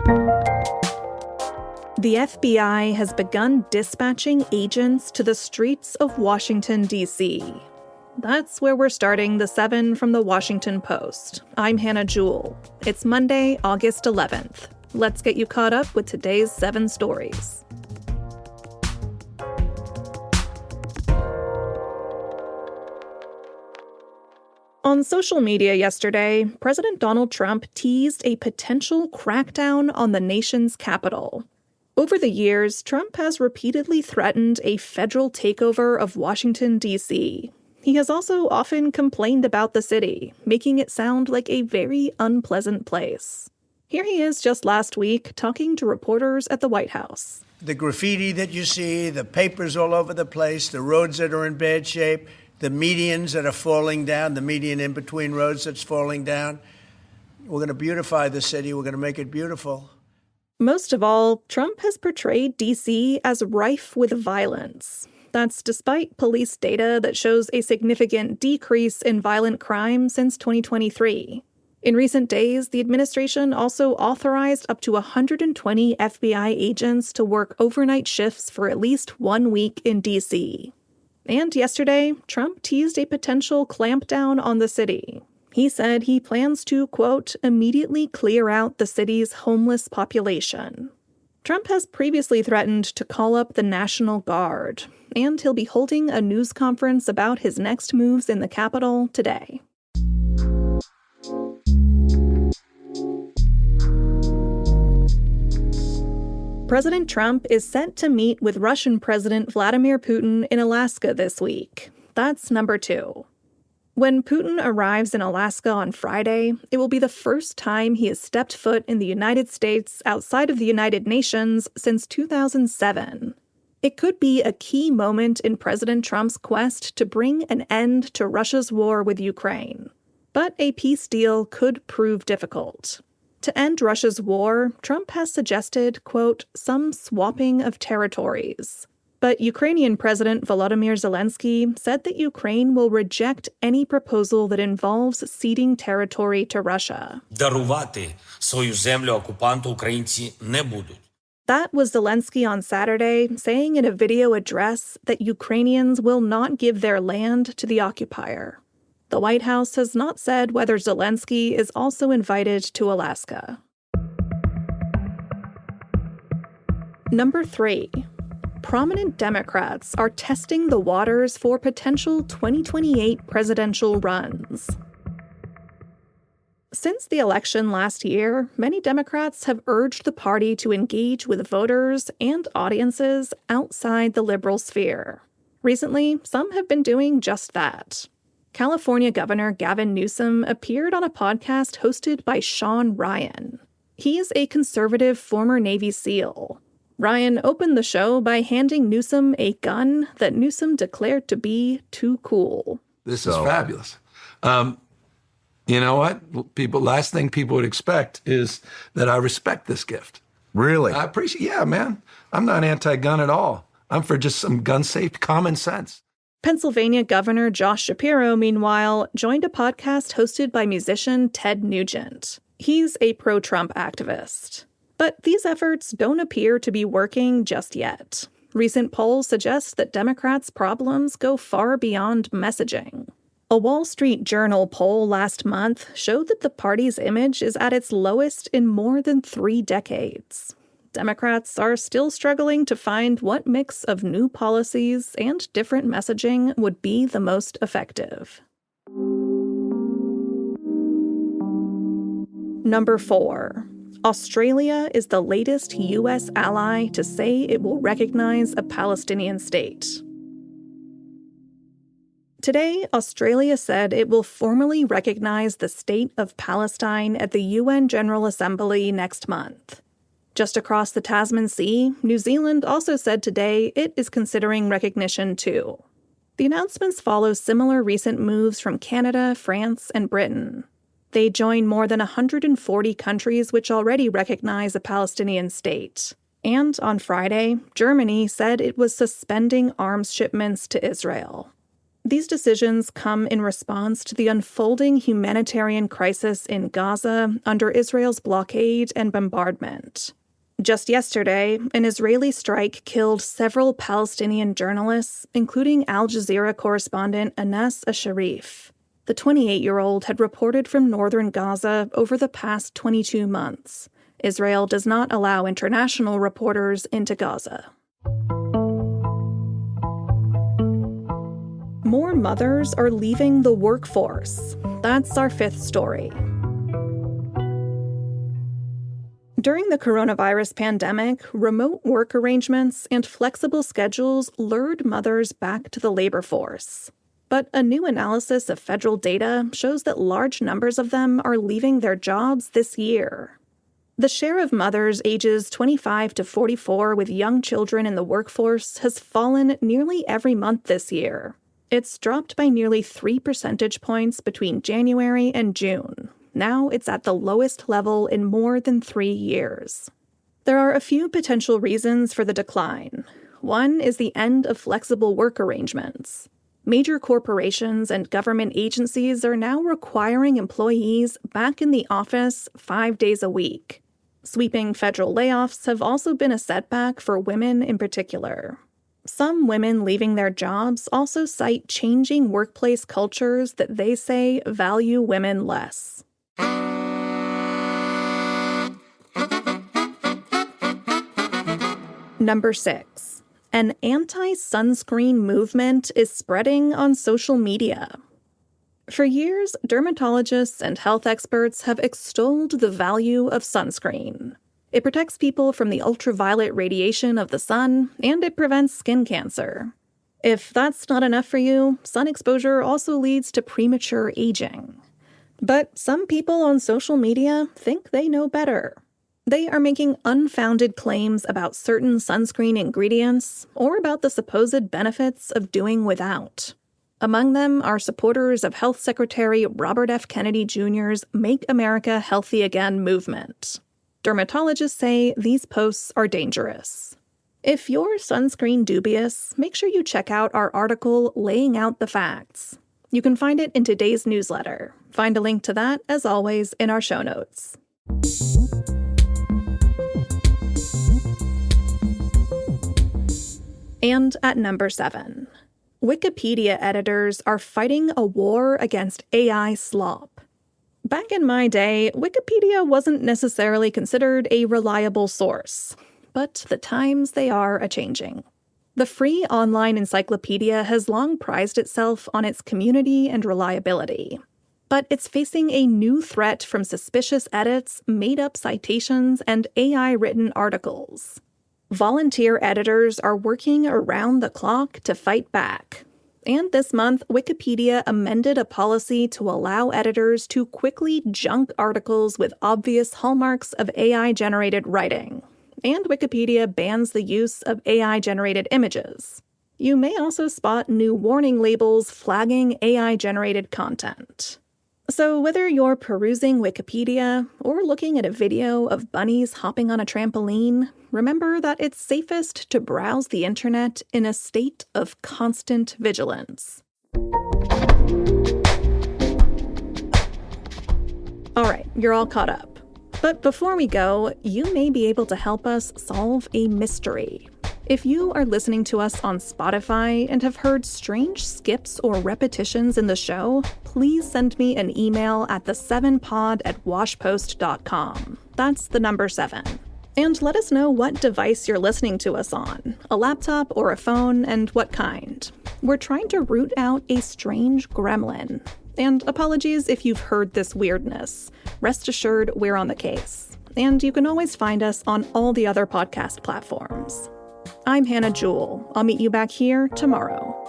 The FBI has begun dispatching agents to the streets of Washington, D.C. That's where we're starting the 7 from the Washington Post. I'm Hannah Jewell. It's Monday, August 11th. Let's get you caught up with today's 7 stories. On social media yesterday, President Donald Trump teased a potential crackdown on the nation's capital. Over the years, Trump has repeatedly threatened a federal takeover of Washington, D.C. He has also often complained about the city, making it sound like a very unpleasant place. Here he is just last week talking to reporters at the White House. The graffiti that you see, the papers all over the place, the roads that are in bad shape, the medians that are falling down, the median in between roads that's falling down. We're going to beautify the city. We're going to make it beautiful. Most of all, Trump has portrayed D.C. as rife with violence. That's despite police data that shows a significant decrease in violent crime since 2023. In recent days, the administration also authorized up to 120 FBI agents to work overnight shifts for at least 1 week in D.C. And yesterday, Trump teased a potential clampdown on the city. He said he plans to, quote, immediately clear out the city's homeless population. Trump has previously threatened to call up the National Guard, and he'll be holding a news conference about his next moves in the Capitol today. President Trump is set to meet with Russian President Vladimir Putin in Alaska this week. That's number 2. When Putin arrives in Alaska on Friday, it will be the first time he has stepped foot in the United States outside of the United Nations since 2007. It could be a key moment in President Trump's quest to bring an end to Russia's war with Ukraine. But a peace deal could prove difficult. To end Russia's war, Trump has suggested, quote, some swapping of territories. But Ukrainian President Volodymyr Zelensky said that Ukraine will reject any proposal that involves ceding territory to Russia. Дарувати свою землю окупанту українці не будуть. That was Zelensky on Saturday, saying in a video address that Ukrainians will not give their land to the occupier. The White House has not said whether Zelensky is also invited to Alaska. Number 3. Prominent Democrats are testing the waters for potential 2028 presidential runs. Since the election last year, many Democrats have urged the party to engage with voters and audiences outside the liberal sphere. Recently, some have been doing just that. California Governor Gavin Newsom appeared on a podcast hosted by Sean Ryan. He's a conservative former Navy SEAL. Ryan opened the show by handing Newsom a gun that Newsom declared to be too cool. This is fabulous. You know what? Last thing people would expect is that I respect this gift. Really? I appreciate, yeah, man. I'm not anti-gun at all. I'm for just some gun-safe common sense. Pennsylvania Governor Josh Shapiro, meanwhile, joined a podcast hosted by musician Ted Nugent. He's a pro-Trump activist. But these efforts don't appear to be working just yet. Recent polls suggest that Democrats' problems go far beyond messaging. A Wall Street Journal poll last month showed that the party's image is at its lowest in more than 3 decades. Democrats are still struggling to find what mix of new policies and different messaging would be the most effective. Number 4. Australia is the latest U.S. ally to say it will recognize a Palestinian state. Today, Australia said it will formally recognize the state of Palestine at the UN General Assembly next month. Just across the Tasman Sea, New Zealand also said today it is considering recognition too. The announcements follow similar recent moves from Canada, France, and Britain. They join more than 140 countries which already recognize a Palestinian state. And on Friday, Germany said it was suspending arms shipments to Israel. These decisions come in response to the unfolding humanitarian crisis in Gaza under Israel's blockade and bombardment. Just yesterday, an Israeli strike killed several Palestinian journalists, including Al Jazeera correspondent Anas Asharif. The 28-year-old had reported from northern Gaza over the past 22 months. Israel does not allow international reporters into Gaza. More mothers are leaving the workforce. That's our fifth story. During the coronavirus pandemic, remote work arrangements and flexible schedules lured mothers back to the labor force. But a new analysis of federal data shows that large numbers of them are leaving their jobs this year. The share of mothers ages 25 to 44 with young children in the workforce has fallen nearly every month this year. It's dropped by nearly 3 percentage points between January and June. Now it's at the lowest level in more than 3 years. There are a few potential reasons for the decline. One is the end of flexible work arrangements. Major corporations and government agencies are now requiring employees back in the office 5 days a week. Sweeping federal layoffs have also been a setback for women in particular. Some women leaving their jobs also cite changing workplace cultures that they say value women less. Number 6. An anti-sunscreen movement is spreading on social media. For years, dermatologists and health experts have extolled the value of sunscreen. It protects people from the ultraviolet radiation of the sun, and it prevents skin cancer. If that's not enough for you, sun exposure also leads to premature aging. But some people on social media think they know better. They are making unfounded claims about certain sunscreen ingredients or about the supposed benefits of doing without. Among them are supporters of Health Secretary Robert F. Kennedy Jr.'s Make America Healthy Again movement. Dermatologists say these posts are dangerous. If you're sunscreen dubious, make sure you check out our article laying out the facts. You can find it in today's newsletter. Find a link to that, as always, in our show notes. And at number 7, Wikipedia editors are fighting a war against AI slop. Back in my day, Wikipedia wasn't necessarily considered a reliable source, but the times they are a-changing. The free online encyclopedia has long prized itself on its community and reliability. But it's facing a new threat from suspicious edits, made-up citations, and AI-written articles. Volunteer editors are working around the clock to fight back. And this month, Wikipedia amended a policy to allow editors to quickly junk articles with obvious hallmarks of AI-generated writing. And Wikipedia bans the use of AI-generated images. You may also spot new warning labels flagging AI-generated content. So whether you're perusing Wikipedia or looking at a video of bunnies hopping on a trampoline, remember that it's safest to browse the internet in a state of constant vigilance. All right, you're all caught up. But before we go, you may be able to help us solve a mystery. If you are listening to us on Spotify and have heard strange skips or repetitions in the show, please send me an email at the7pod@washpost.com. That's the number 7. And let us know what device you're listening to us on, a laptop or a phone, and what kind. We're trying to root out a strange gremlin. And apologies if you've heard this weirdness. Rest assured, we're on the case. And you can always find us on all the other podcast platforms. I'm Hannah Jewell. I'll meet you back here tomorrow.